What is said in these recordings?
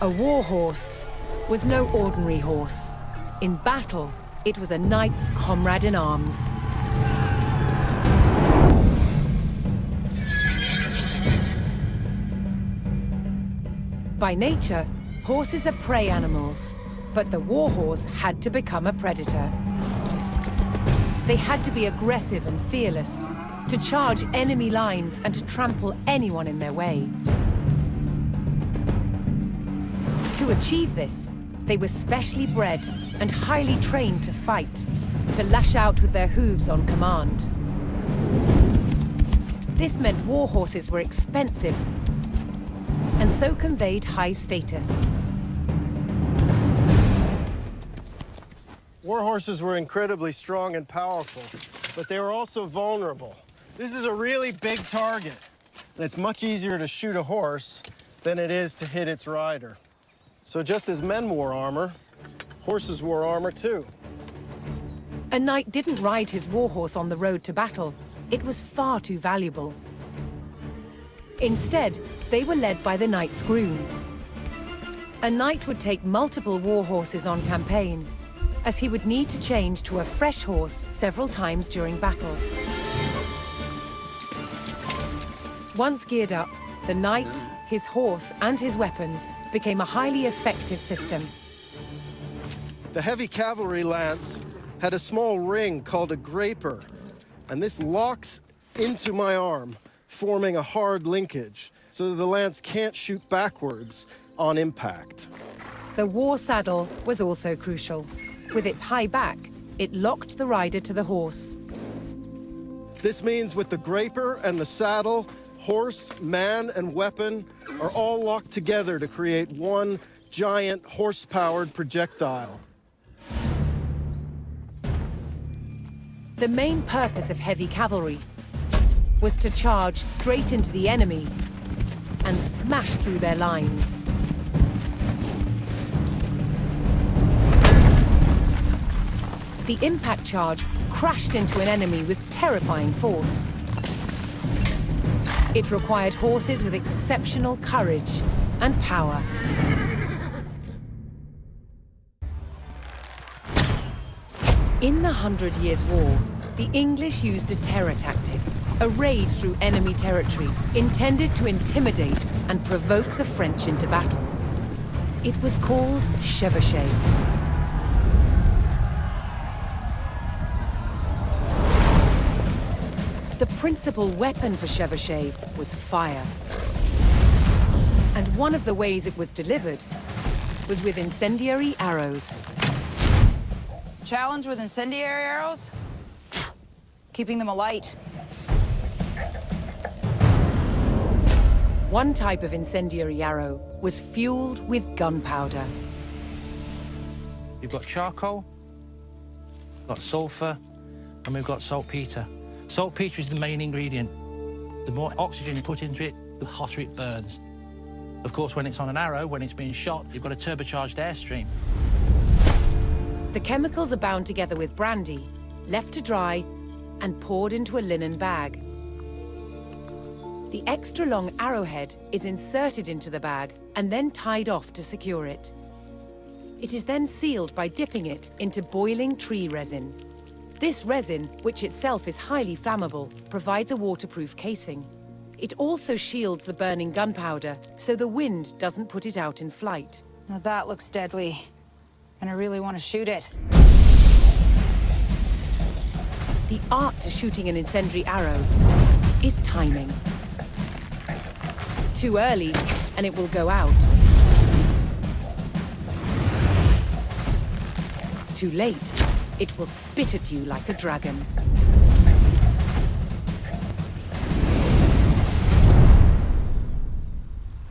A war horse was no ordinary horse. In battle, it was a knight's comrade in arms. By nature, horses are prey animals, but the war horse had to become a predator. They had to be aggressive and fearless, to charge enemy lines and to trample anyone in their way. To achieve this, they were specially bred and highly trained to fight, to lash out with their hooves on command. This meant war horses were expensive and so conveyed high status. War horses were incredibly strong and powerful, but they were also vulnerable. This is a really big target, and it's much easier to shoot a horse than it is to hit its rider. So just as men wore armor, horses wore armor too. A knight didn't ride his war horse on the road to battle. It was far too valuable. Instead, they were led by the knight's groom. A knight would take multiple war horses on campaign, as he would need to change to a fresh horse several times during battle. Once geared up, the knight, his horse, and his weapons became a highly effective system. The heavy cavalry lance had a small ring called a graper, and this locks into my arm, forming a hard linkage, so that the lance can't shoot backwards on impact. The war saddle was also crucial. With its high back, it locked the rider to the horse. This means with the graper and the saddle, horse, man, and weapon are all locked together to create one giant horse-powered projectile. The main purpose of heavy cavalry was to charge straight into the enemy and smash through their lines. The impact charge crashed into an enemy with terrifying force. It required horses with exceptional courage and power. In the 100 Years' War, the English used a terror tactic, a raid through enemy territory, intended to intimidate and provoke the French into battle. It was called chevauchée. The principal weapon for chevauchée was fire. And one of the ways it was delivered was with incendiary arrows. Challenge with incendiary arrows? Keeping them alight. One type of incendiary arrow was fueled with gunpowder. We've got charcoal, got sulfur, and we've got saltpeter. Saltpeter is the main ingredient. The more oxygen you put into it, the hotter it burns. Of course, when it's on an arrow, when it's being shot, you've got a turbocharged airstream. The chemicals are bound together with brandy, left to dry, and poured into a linen bag. The extra long arrowhead is inserted into the bag and then tied off to secure it. It is then sealed by dipping it into boiling tree resin. This resin, which itself is highly flammable, provides a waterproof casing. It also shields the burning gunpowder, so the wind doesn't put it out in flight. Now that looks deadly, and I really want to shoot it. The art to shooting an incendiary arrow is timing. Too early, and it will go out. Too late, it will spit at you like a dragon.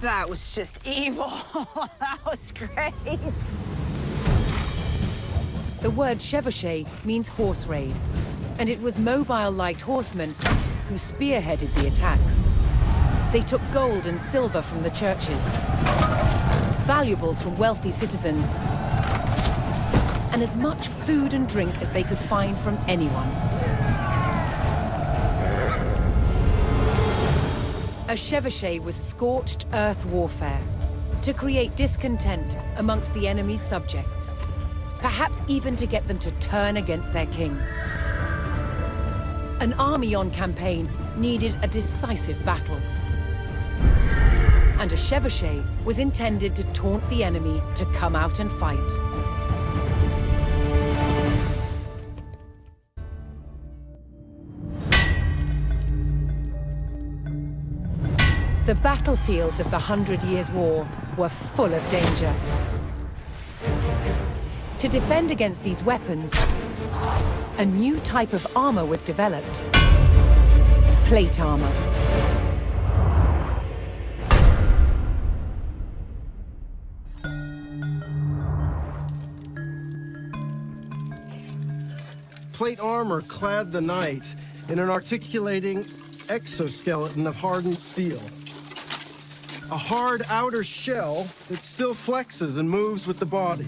That was just evil. That was great. The word chevauchée means horse raid, and it was mobile light horsemen who spearheaded the attacks. They took gold and silver from the churches, valuables from wealthy citizens, and as much food and drink as they could find from anyone. A chevauchée was scorched earth warfare, to create discontent amongst the enemy's subjects, perhaps even to get them to turn against their king. An army on campaign needed a decisive battle, and a chevauchée was intended to taunt the enemy to come out and fight. The battlefields of the 100 Years' War were full of danger. To defend against these weapons, a new type of armor was developed: plate armor. Plate armor clad the knight in an articulating exoskeleton of hardened steel. A hard outer shell that still flexes and moves with the body.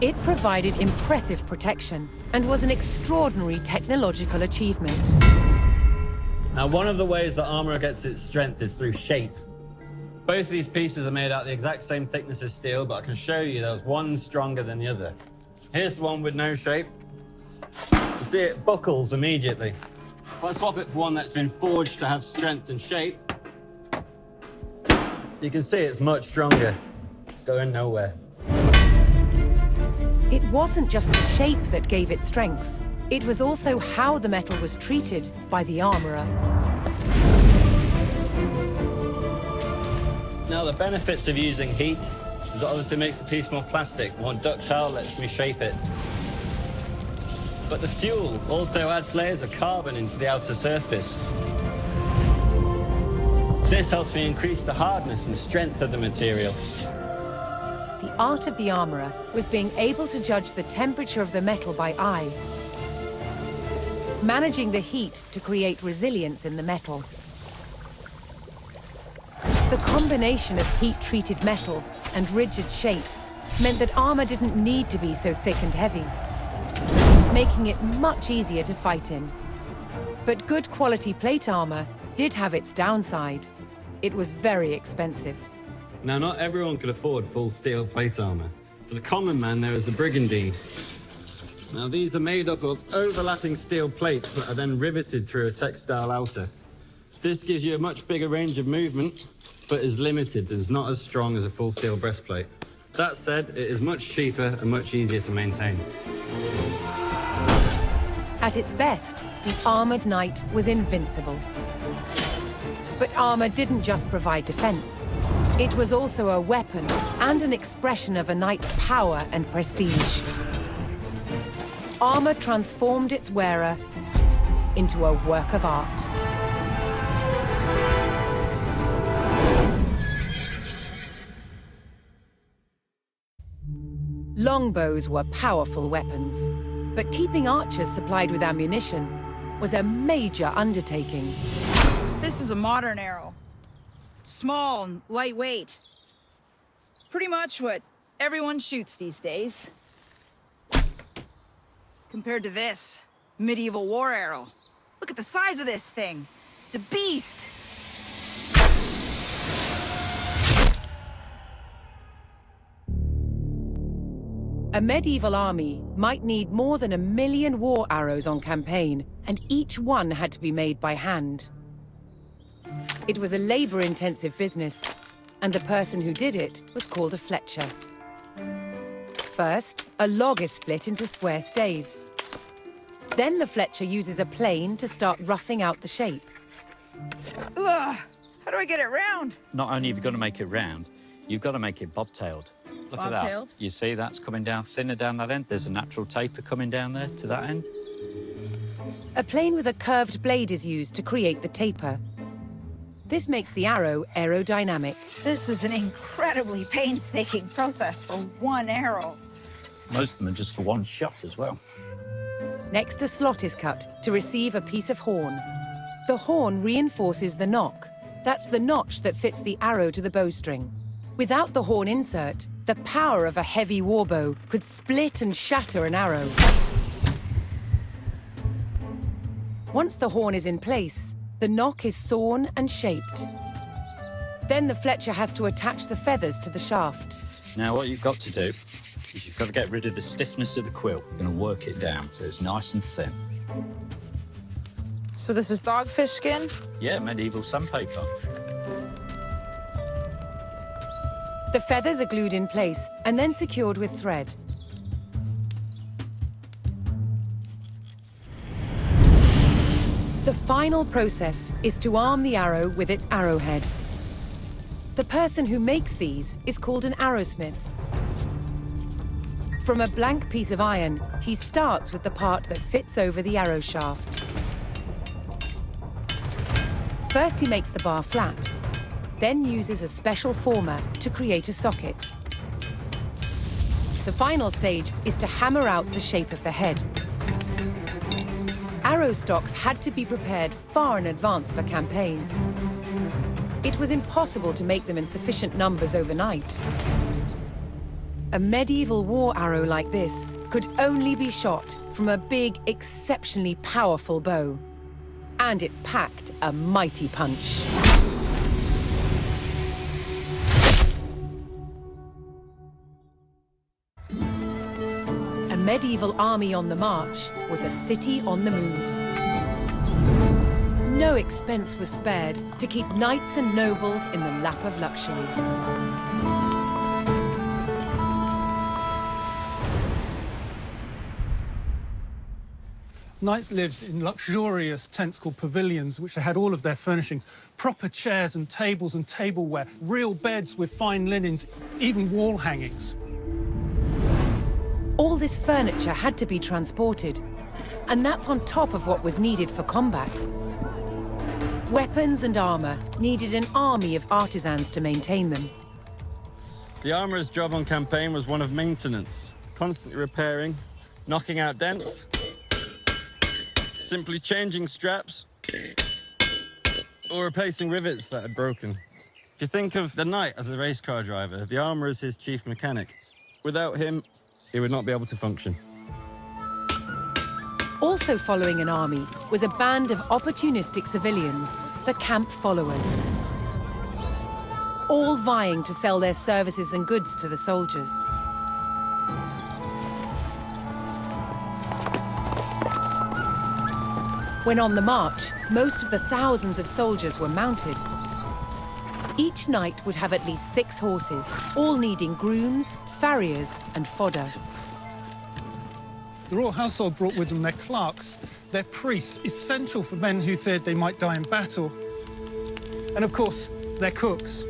It provided impressive protection and was an extraordinary technological achievement. Now, one of the ways that armor gets its strength is through shape. Both of these pieces are made out the exact same thickness as steel, but I can show you there's one stronger than the other. Here's the one with no shape. You see it buckles immediately. If I swap it for one that's been forged to have strength and shape, you can see it's much stronger. It's going nowhere. It wasn't just the shape that gave it strength. It was also how the metal was treated by the armorer. Now, the benefits of using heat is it obviously makes the piece more plastic, more ductile, lets me shape it. But the fuel also adds layers of carbon into the outer surface. This helps me increase the hardness and strength of the material. The art of the armorer was being able to judge the temperature of the metal by eye, managing the heat to create resilience in the metal. The combination of heat-treated metal and rigid shapes meant that armor didn't need to be so thick and heavy, making it much easier to fight in. But good quality plate armor did have its downside. It was very expensive. Now, not everyone could afford full steel plate armor. For the common man, there is the brigandine. Now, these are made up of overlapping steel plates that are then riveted through a textile outer. This gives you a much bigger range of movement, but is limited and is not as strong as a full steel breastplate. That said, it is much cheaper and much easier to maintain. At its best, the armored knight was invincible. But armor didn't just provide defense. It was also a weapon and an expression of a knight's power and prestige. Armor transformed its wearer into a work of art. Longbows were powerful weapons, but keeping archers supplied with ammunition was a major undertaking. This is a modern arrow. Small and lightweight. Pretty much what everyone shoots these days. Compared to this, medieval war arrow. Look at the size of this thing. It's a beast. A medieval army might need more than 1 million war arrows on campaign, and each one had to be made by hand. It was a labor-intensive business, and the person who did it was called a fletcher. First, a log is split into square staves. Then the fletcher uses a plane to start roughing out the shape. Ugh, how do I get it round? Not only have you got to make it round, you've got to make it bobtailed. Look at that. Bobtailed? You see that's coming down thinner down that end? There's a natural taper coming down there to that end. A plane with a curved blade is used to create the taper. This makes the arrow aerodynamic. This is an incredibly painstaking process for one arrow. Most of them are just for one shot as well. Next, a slot is cut to receive a piece of horn. The horn reinforces the nock. That's the notch that fits the arrow to the bowstring. Without the horn insert, the power of a heavy warbow could split and shatter an arrow. Once the horn is in place, the nock is sawn and shaped. Then the Fletcher has to attach the feathers to the shaft. Now what you've got to do is you've got to get rid of the stiffness of the quill. You're going to work it down so it's nice and thin. So this is dogfish skin? Yeah, medieval sandpaper. The feathers are glued in place and then secured with thread. The final process is to arm the arrow with its arrowhead. The person who makes these is called an arrowsmith. From a blank piece of iron, he starts with the part that fits over the arrow shaft. First, he makes the bar flat, then uses a special former to create a socket. The final stage is to hammer out the shape of the head. Arrow stocks had to be prepared far in advance of a campaign. It was impossible to make them in sufficient numbers overnight. A medieval war arrow like this could only be shot from a big, exceptionally powerful bow. And it packed a mighty punch. A medieval army on the march was a city on the move. No expense was spared to keep knights and nobles in the lap of luxury. Knights lived in luxurious tents called pavilions, which had all of their furnishing, proper chairs and tableware, real beds with fine linens, even wall hangings. All this furniture had to be transported, and that's on top of what was needed for combat. Weapons and armor needed an army of artisans to maintain them. The armourer's job on campaign was one of maintenance, constantly repairing, knocking out dents, simply changing straps, or replacing rivets that had broken. If you think of the knight as a race car driver, the armourer is his chief mechanic. Without him, he would not be able to function. Also following an army was a band of opportunistic civilians, the camp followers. All vying to sell their services and goods to the soldiers. When on the march, most of the thousands of soldiers were mounted. Each knight would have at least 6 horses, all needing grooms, farriers, and fodder. The royal household brought with them their clerks, their priests, essential for men who feared they might die in battle. And of course, their cooks.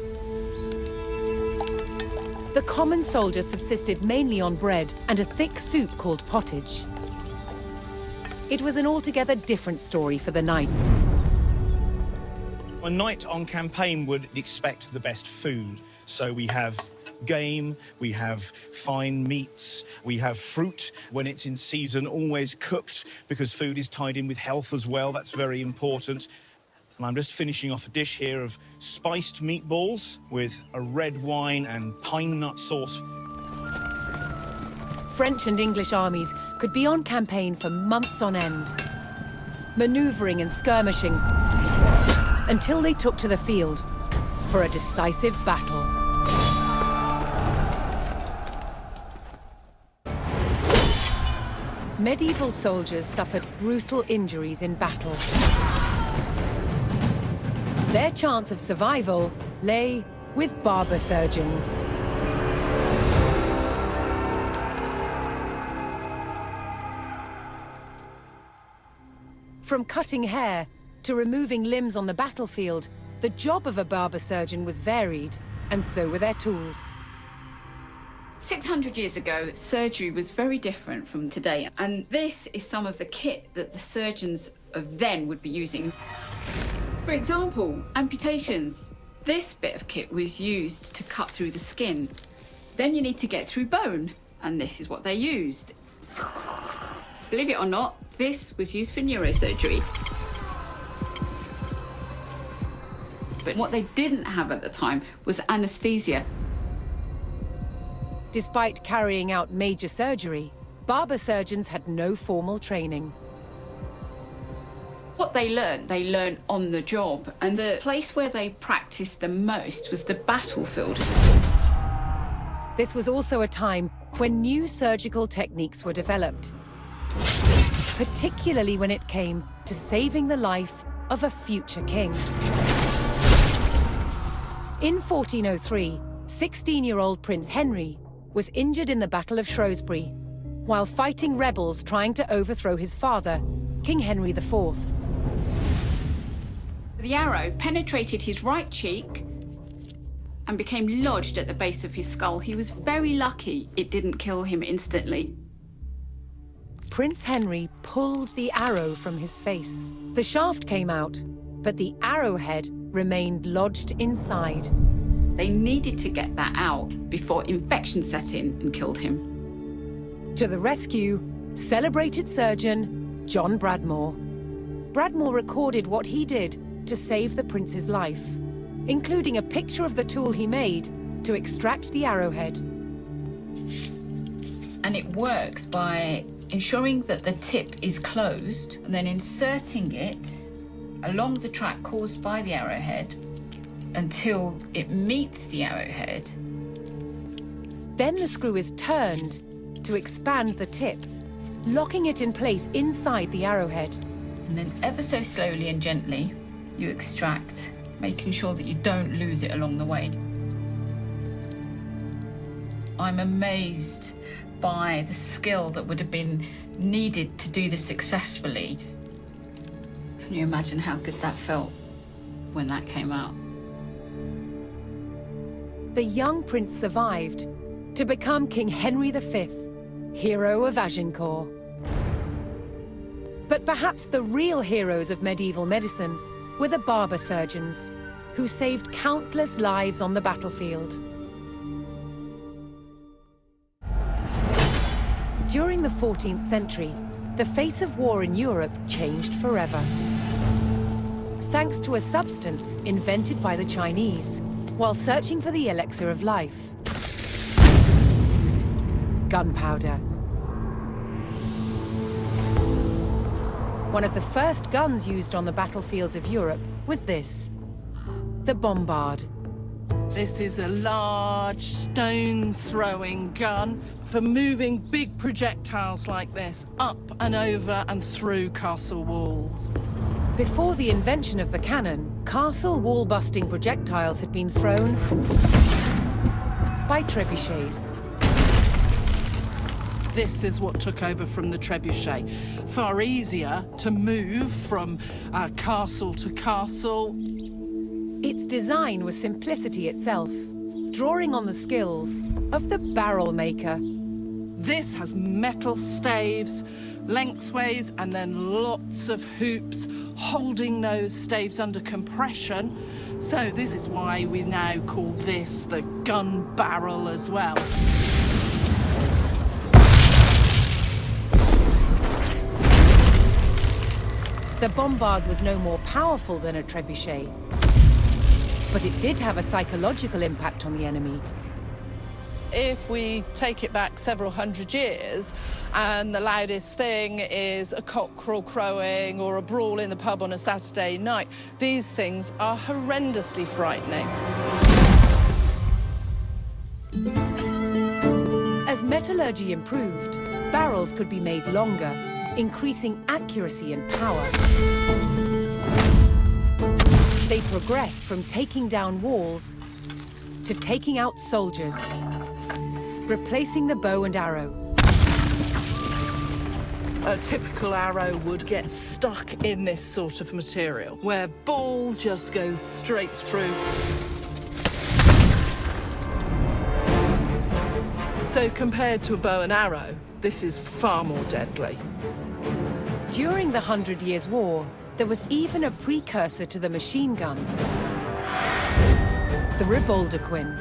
The common soldier subsisted mainly on bread and a thick soup called pottage. It was an altogether different story for the knights. A knight on campaign would expect the best food. So we have game, we have fine meats, we have fruit when it's in season, always cooked, because food is tied in with health as well. That's very important. And I'm just finishing off a dish here of spiced meatballs with a red wine and pine nut sauce. French and English armies could be on campaign for months on end, maneuvering and skirmishing until they took to the field for a decisive battle. Medieval soldiers suffered brutal injuries in battle. Their chance of survival lay with barber surgeons. From cutting hair to removing limbs on the battlefield, the job of a barber surgeon was varied, and so were their tools. 600 years ago, surgery was very different from today, and this is some of the kit that the surgeons of then would be using. For example, amputations. This bit of kit was used to cut through the skin. Then you need to get through bone, and this is what they used. Believe it or not, this was used for neurosurgery. But what they didn't have at the time was anesthesia. Despite carrying out major surgery, barber surgeons had no formal training. What they learned on the job. And the place where they practiced the most was the battlefield. This was also a time when new surgical techniques were developed, particularly when it came to saving the life of a future king. In 1403, 16-year-old Prince Henry was injured in the Battle of Shrewsbury while fighting rebels trying to overthrow his father, King Henry IV. The arrow penetrated his right cheek and became lodged at the base of his skull. He was very lucky it didn't kill him instantly. Prince Henry pulled the arrow from his face. The shaft came out, but the arrowhead remained lodged inside. They needed to get that out before infection set in and killed him. To the rescue, celebrated surgeon John Bradmore. Bradmore recorded what he did to save the prince's life, including a picture of the tool he made to extract the arrowhead. And it works by ensuring that the tip is closed and then inserting it along the track caused by the arrowhead until it meets the arrowhead. Then the screw is turned to expand the tip, locking it in place inside the arrowhead. And then ever so slowly and gently, you extract, making sure that you don't lose it along the way. I'm amazed by the skill that would have been needed to do this successfully. Can you imagine how good that felt when that came out? The young prince survived to become King Henry V, hero of Agincourt. But perhaps the real heroes of medieval medicine were the barber surgeons, who saved countless lives on the battlefield. During the 14th century, the face of war in Europe changed forever. Thanks to a substance invented by the Chinese while searching for the elixir of life. Gunpowder. One of the first guns used on the battlefields of Europe was this, the bombard. This is a large stone-throwing gun for moving big projectiles like this up and over and through castle walls. Before the invention of the cannon, castle wall-busting projectiles had been thrown by trebuchets. This is what took over from the trebuchet. Far easier to move from castle to castle. Its design was simplicity itself, drawing on the skills of the barrel maker. This has metal staves, lengthways, and then lots of hoops holding those staves under compression. So this is why we now call this the gun barrel as well. The bombard was no more powerful than a trebuchet, but it did have a psychological impact on the enemy. If we take it back several hundred years, and the loudest thing is a cockerel crowing or a brawl in the pub on a Saturday night, these things are horrendously frightening. As metallurgy improved, barrels could be made longer, increasing accuracy and power. They progressed from taking down walls to taking out soldiers, replacing the bow and arrow. A typical arrow would get stuck in this sort of material, where ball just goes straight through. So compared to a bow and arrow, this is far more deadly. During the 100 Years' War, there was even a precursor to the machine gun, the Riboldequin.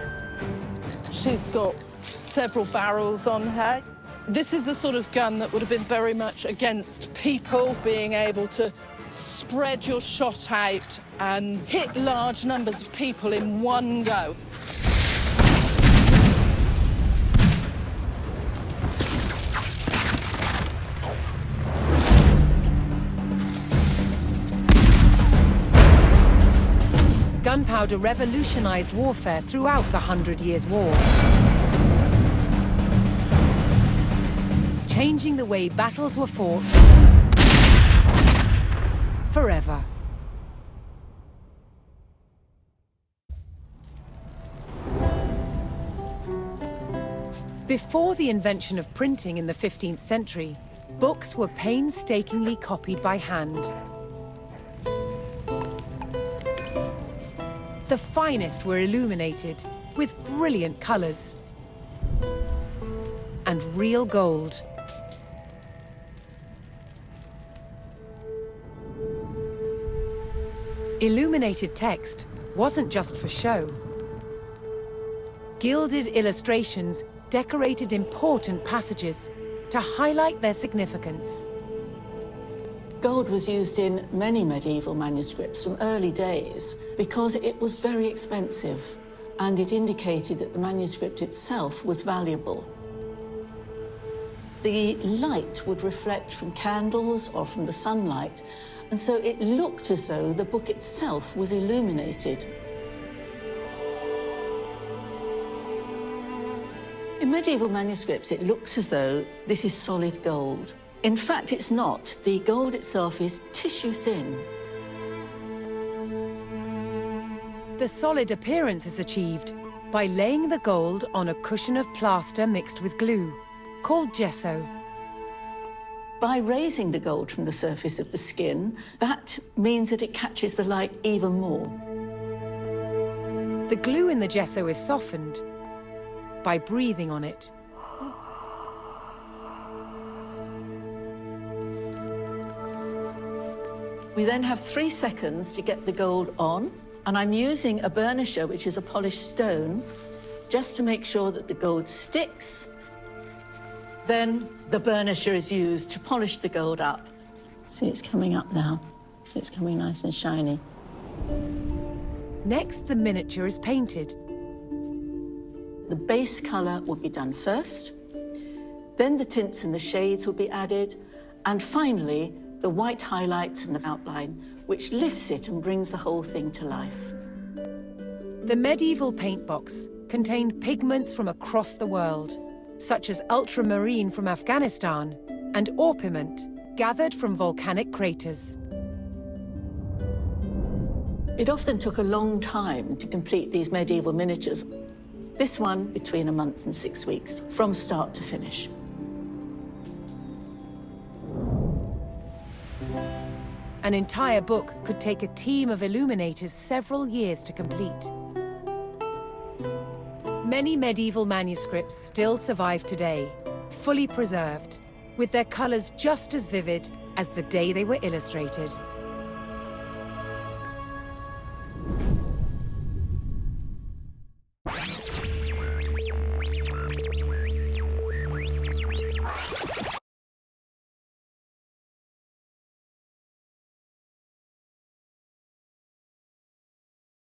She's got several barrels on her. This is the sort of gun that would have been very much against people being able to spread your shot out and hit large numbers of people in one go. Gunpowder revolutionized warfare throughout the 100 Years' War, changing the way battles were fought forever. Before the invention of printing in the 15th century, books were painstakingly copied by hand. The finest were illuminated with brilliant colors and real gold. Illuminated text wasn't just for show. Gilded illustrations decorated important passages to highlight their significance. Gold was used in many medieval manuscripts from early days because it was very expensive and it indicated that the manuscript itself was valuable. The light would reflect from candles or from the sunlight, and so it looked as though the book itself was illuminated. In medieval manuscripts, it looks as though this is solid gold. In fact, it's not. The gold itself is tissue thin. The solid appearance is achieved by laying the gold on a cushion of plaster mixed with glue, called gesso. By raising the gold from the surface of the skin, that means that it catches the light even more. The glue in the gesso is softened by breathing on it. We then have 3 seconds to get the gold on, and I'm using a burnisher, which is a polished stone, just to make sure that the gold sticks. Then the burnisher is used to polish the gold up. See, it's coming up now. So it's coming nice and shiny. Next, the miniature is painted. The base colour will be done first, then the tints and the shades will be added, and finally, the white highlights and the outline, which lifts it and brings the whole thing to life. The medieval paint box contained pigments from across the world, such as ultramarine from Afghanistan and orpiment gathered from volcanic craters. It often took a long time to complete these medieval miniatures. This one between a month and 6 weeks, from start to finish. An entire book could take a team of illuminators several years to complete. Many medieval manuscripts still survive today, fully preserved, with their colors just as vivid as the day they were illustrated.